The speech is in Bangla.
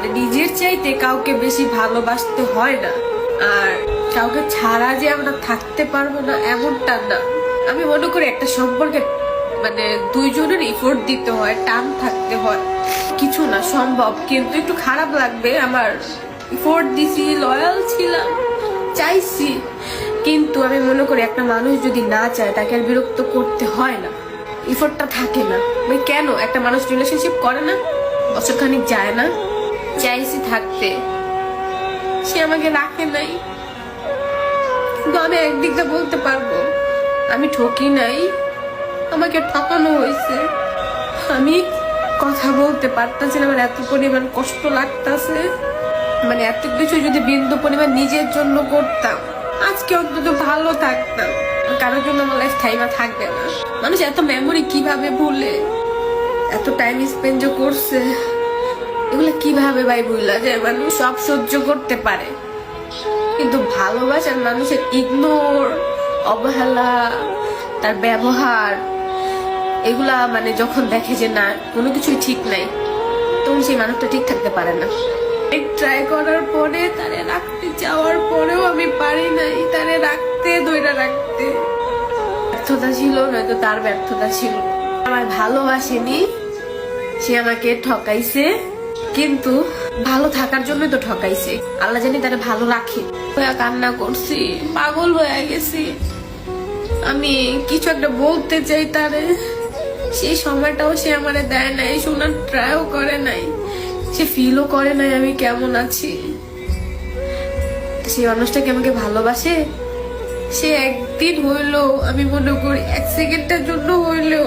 মানে নিজের চাইতে কাউকে বেশি ভালোবাসতে হয় না। আর কাউকে ছাড়া যে আমরা থাকতে পারবো না এমনটা না। আমি মনে করি একটা সম্পর্কে মানে দুইজনের এফোর্ট দিতে হয়, টান থাকতে হয়, কিছু না সম্ভব। কিন্তু একটু খারাপ লাগবে, আমার এফোর্ট দিছি, লয়াল ছিলাম, চাইছি, কিন্তু আমি মনে করি একটা মানুষ যদি না চায় তাকে আর বিরক্ত করতে হয় না, এফোর্টটা থাকে না। মানে কেন একটা মানুষ রিলেশনশিপ করে না, বছরখানিক যায় না, চাইছি থাকতে, সে আমাকে রাখে নাই। কিন্তু আমি একদিক দিয়ে বলতে পারবো আমি ঠকি নাই, আমাকে ঠকানো হয়েছে। আমি কথা বলতে পারতাছি না, আমার এত পরিমাণ কষ্ট লাগতাছে। মানে এত কিছু যদি বিন্দু পরিমাণ নিজের জন্য করতাম আজকে অন্তত ভালো থাকতাম। কারোর জন্য আমার লাইফ টাইমা থাকবে না। মানুষ এত মেমোরি কিভাবে ভুলে, এত টাইম স্পেন্ড করছে, এগুলো কিভাবে ভাই ভুলা যায়? মানুষ সব সহ্য করতে পারে, কিন্তু ভালোবাসার মানুষের ইগনোর, অবহেলা, তার ব্যবহার, এগুলা মানে যখন দেখে যে না কোনো কিছুই ঠিক নাই, তখন সেই মানুষটা ঠিক থাকতে পারে না। ট্রাই করার পরে তারে রাখতে যাওয়ার পরেও আমি পারি নাই তারে রাখতে, ধরে রাখতে। ব্যর্থতা ছিল, নয়তো তার ব্যর্থতা ছিল। আমায় ভালোবাসেনি, সে আমাকে ঠকাইছে, কিন্তু ভালো থাকার জন্যই তো ঠকাইছে। আল্লাহ জানি তারে ভালো রাখে। কান্না করছি, পাগল হয়ে গেছি। আমি কিছু একটা বলতে চাই তারে, সেই সময়টাও সে আমারে দেয় নাই, শোনার ট্রাইও করে নাই, সে ফিলও করে নাই আমি কেমন আছি। সেই মানুষটাকে আমাকে ভালোবাসে, সে একদিন হইলো, আমি মনে করি 1 সেকেন্ডের জন্য হইলেও